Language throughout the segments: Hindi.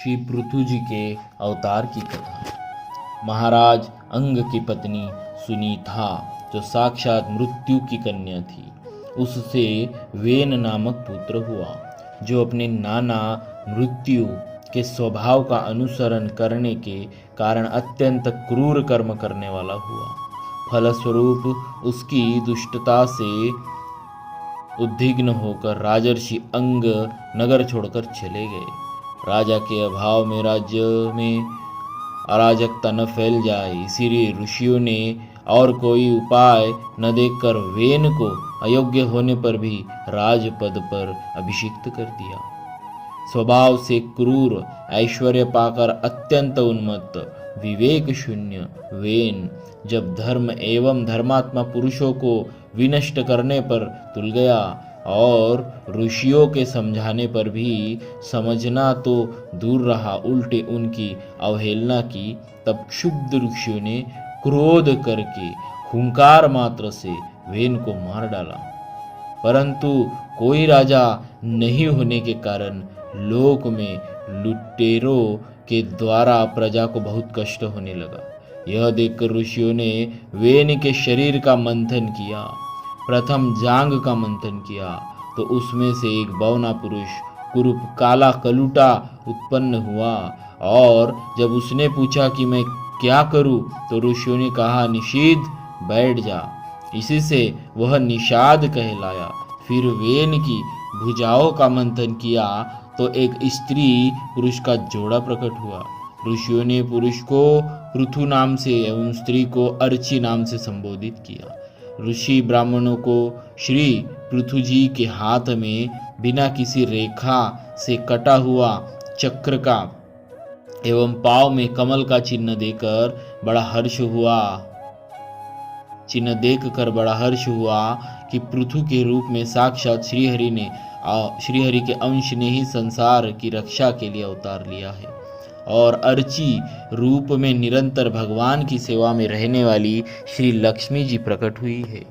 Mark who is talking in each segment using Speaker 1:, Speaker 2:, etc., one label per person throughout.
Speaker 1: श्री पृथु जी के अवतार की कथा। महाराज अंग की पत्नी सुनीता, जो साक्षात मृत्यु की कन्या थी, उससे वेन नामक पुत्र हुआ, जो अपने नाना मृत्यु के स्वभाव का अनुसरण करने के कारण अत्यंत क्रूर कर्म करने वाला हुआ। फलस्वरूप उसकी दुष्टता से उद्विग्न होकर राजर्षि अंग नगर छोड़कर चले गए। राजा के अभाव में राज्य में अराजकता न फैल जाए, इसीलिए ऋषियों ने और कोई उपाय न देखकर वेन को अयोग्य होने पर भी राजपद पर अभिषिक्त कर दिया। स्वभाव से क्रूर, ऐश्वर्य पाकर अत्यंत उन्मत्त, विवेक शून्य वेन जब धर्म एवं धर्मात्मा पुरुषों को विनष्ट करने पर तुल गया और ऋषियों के समझाने पर भी समझना तो दूर रहा, उल्टे उनकी अवहेलना की, तब क्षुब्ध ऋषियों ने क्रोध करके हुंकार मात्र से वेन को मार डाला। परंतु कोई राजा नहीं होने के कारण लोक में लुटेरों के द्वारा प्रजा को बहुत कष्ट होने लगा। यह देखकर ऋषियों ने वेन के शरीर का मंथन किया। प्रथम जांग का मंथन किया तो उसमें से एक बौना पुरुष कुरूप काला कलूटा उत्पन्न हुआ, और जब उसने पूछा कि मैं क्या करूं, तो ऋषियों ने कहा, निषीद बैठ जा। इसी से वह निषाद कहलाया। फिर वेन की भुजाओं का मंथन किया तो एक स्त्री पुरुष का जोड़ा प्रकट हुआ। ऋषियों ने पुरुष को पृथु नाम से एवं स्त्री को अर्ची नाम से संबोधित किया। ऋषि ब्राह्मणों को श्री पृथु जी के हाथ में बिना किसी रेखा से कटा हुआ चक्र का एवं पांव में कमल का चिन्ह देखकर बड़ा हर्ष हुआ कि पृथु के रूप में साक्षात श्रीहरि के अंश ने ही संसार की रक्षा के लिए अवतार लिया है, और अर्ची रूप में निरंतर भगवान की सेवा में रहने वाली श्री लक्ष्मी जी प्रकट हुई है।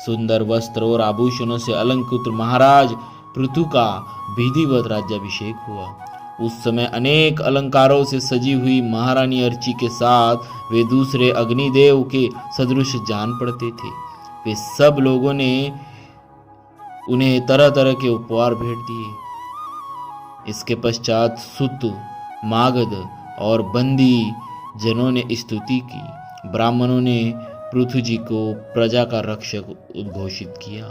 Speaker 1: सुंदर वस्त्र और आभूषणों से अलंकृत महाराज पृथु का विधिवत राज्याभिषेक हुआ। उस समय अनेक अलंकारों से सजी हुई महारानी अर्ची के साथ वे दूसरे अग्निदेव के सदृश जान पड़ते थे। वे सब लोगों ने उन्हें तरह तरह के उपहार भेंट दिए। इसके पश्चात सुत, मागध और बंदी जनों ने स्तुति की। ब्राह्मणों ने पृथु जी को प्रजा का रक्षक उद्घोषित किया।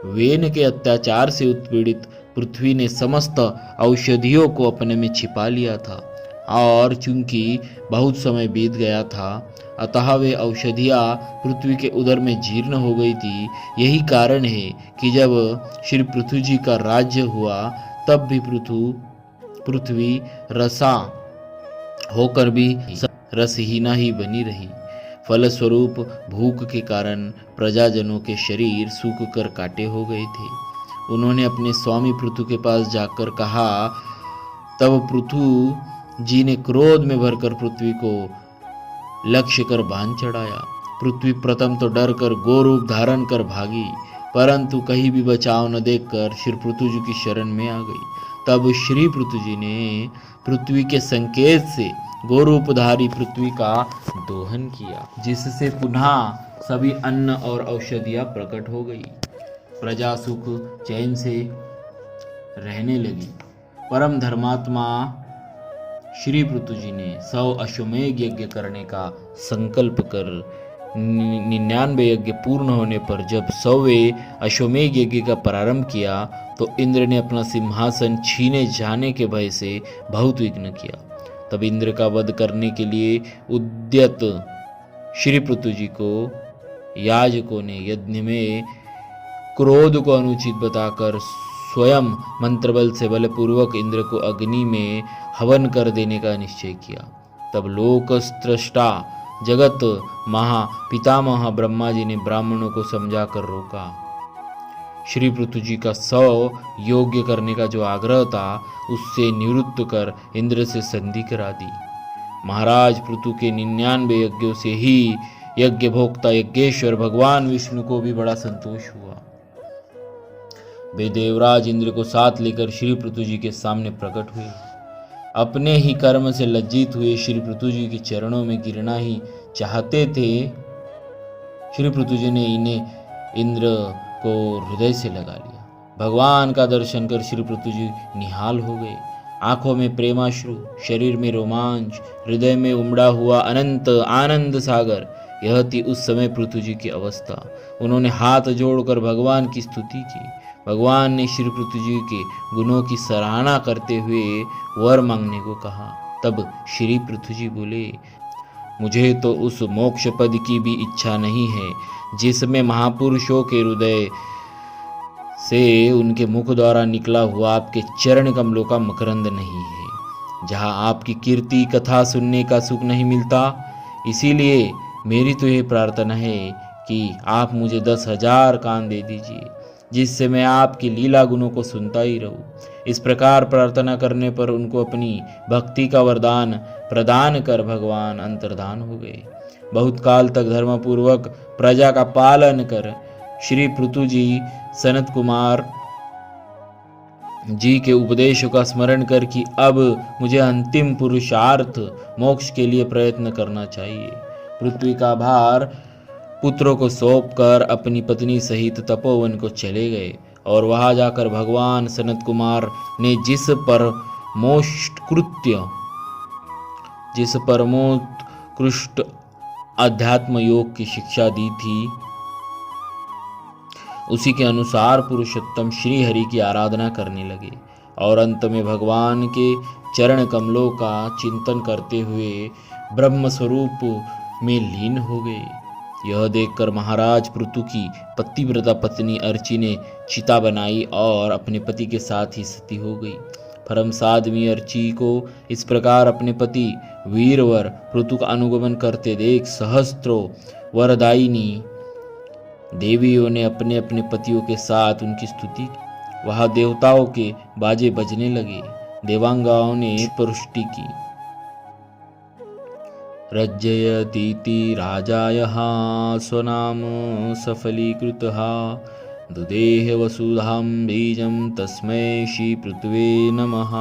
Speaker 1: वेन के अत्याचार से उत्पीड़ित पृथ्वी ने समस्त औषधियों को अपने में छिपा लिया था, और चूंकि बहुत समय बीत गया था, अतः वे औषधियाँ पृथ्वी के उदर में जीर्ण हो गई थी। यही कारण है कि जब श्री पृथु जी का राज्य हुआ तब भी पृथ्वी रसा होकर भी रसहीना ही बनी रही। फलस्वरूप भूख के कारण प्रजाजनों के शरीर सूख कर काटे हो गए थे। उन्होंने अपने स्वामी पृथु के पास जाकर कहा। तब पृथु जी ने क्रोध में भरकर पृथ्वी को लक्ष्य कर बाण चढ़ाया। पृथ्वी प्रथम तो डर कर गोरूप धारण कर भागी, परंतु कहीं भी बचाव न देखकर श्री पृथु जी की शरण में आ गई। तब श्री पृथु जी ने पृथ्वी के संकेत से गोरूपधारी पृथ्वी का दोहन किया, जिससे पुनः सभी अन्न और औषधियाँ प्रकट हो गई। प्रजा सुख चैन से रहने लगी। परम धर्मात्मा श्री पृथु जी ने 100 अश्वमेध यज्ञ करने का संकल्प कर 99 यज्ञ पूर्ण होने पर जब 100वें अश्वमेध यज्ञ का प्रारंभ किया तो इंद्र ने अपना सिंहासन छीने जाने के भय से बहुत विघ्न किया। तब इंद्र का वध करने के लिए उद्यत श्री पृथु जी को याजकों ने यज्ञ में क्रोध को अनुचित बताकर स्वयं मंत्रबल से बलपूर्वक इंद्र को अग्नि में हवन कर देने का निश्चय किया। तब लोकस्त्रष्टा जगत पितामह ब्रह्मा जी ने ब्राह्मणों को समझा कर रोका। श्री पृथु जी का 100 योग्य करने का जो आग्रह था उससे निवृत्त कर इंद्र से संधि करा दी। महाराज पृथु के 99 यज्ञों से ही यज्ञ भोक्ता यज्ञेश्वर भगवान विष्णु को भी बड़ा संतोष हुआ। वे देवराज इंद्र को साथ लेकर श्री पृथु जी के सामने प्रकट हुए। अपने ही कर्म से लज्जित हुए श्री पृथु जी के चरणों में गिरना ही चाहते थे। श्री पृथु जी ने इन्हें इंद्र को हृदय से लगा लिया। भगवान का दर्शन कर श्री पृथु जी निहाल हो गए। आंखों में प्रेमाश्रु, शरीर में रोमांच, हृदय में उमड़ा हुआ अनंत आनंद सागर। यह थी उस समय पृथु जी की अवस्था। उन्होंने हाथ जोड़कर भगवान की स्तुति की। भगवान ने श्री पृथु जी के गुणों की सराहना करते हुए वर मांगने को कहा। तब श्री पृथु जी बोले, मुझे तो उस मोक्ष पद की भी इच्छा नहीं है जिसमें महापुरुषों के हृदय से उनके मुख द्वारा निकला हुआ आपके चरण कमलों का मकरंद नहीं है, जहाँ आपकी कीर्ति कथा सुनने का सुख नहीं मिलता। इसीलिए मेरी तो ये प्रार्थना है कि आप मुझे 10,000 कान दे दीजिए, जिससे मैं आपकी लीला गुणों को सुनता ही रहूं। इस प्रकार प्रार्थना करने पर उनको अपनी भक्ति का वरदान प्रदान कर भगवान अंतर्धान हो गए। बहुत काल तक धर्मपूर्वक प्रजा का पालन कर श्री पृथु जी सनत कुमार जी के उपदेशों का स्मरण कर कि अब मुझे अंतिम पुरुषार्थ मोक्ष के लिए प्रयत्न करना चाहिए, पृथ्वी का भार पुत्रों को सौंपकर अपनी पत्नी सहित तपोवन को चले गए। और वहां जाकर भगवान सनत कुमार ने जिस परमोत्कृष्ट अध्यात्म योग की शिक्षा दी थी, उसी के अनुसार पुरुषोत्तम श्री हरि की आराधना करने लगे और अंत में भगवान के चरण कमलों का चिंतन करते हुए ब्रह्म स्वरूप में लीन हो गए। यह देखकर महाराज पृथु की पतिव्रता पत्नी अर्ची ने चिता बनाई और अपने पति के साथ ही सती हो गई। परम साध्वी अर्ची को इस प्रकार अपने पति वीरवर पृथु का अनुगमन करते देख सहस्त्रों वरदायिनी देवियों ने अपने अपने पतियों के साथ उनकी स्तुति की। वहां देवताओं के बाजे बजने लगे, देवांगाओं ने पुष्टि की। रज्जयतीति राजायः स्वनाम सफलीकृतः दुदेह वसुधां बीजं तस्मै श्री पृथ्वे नमः।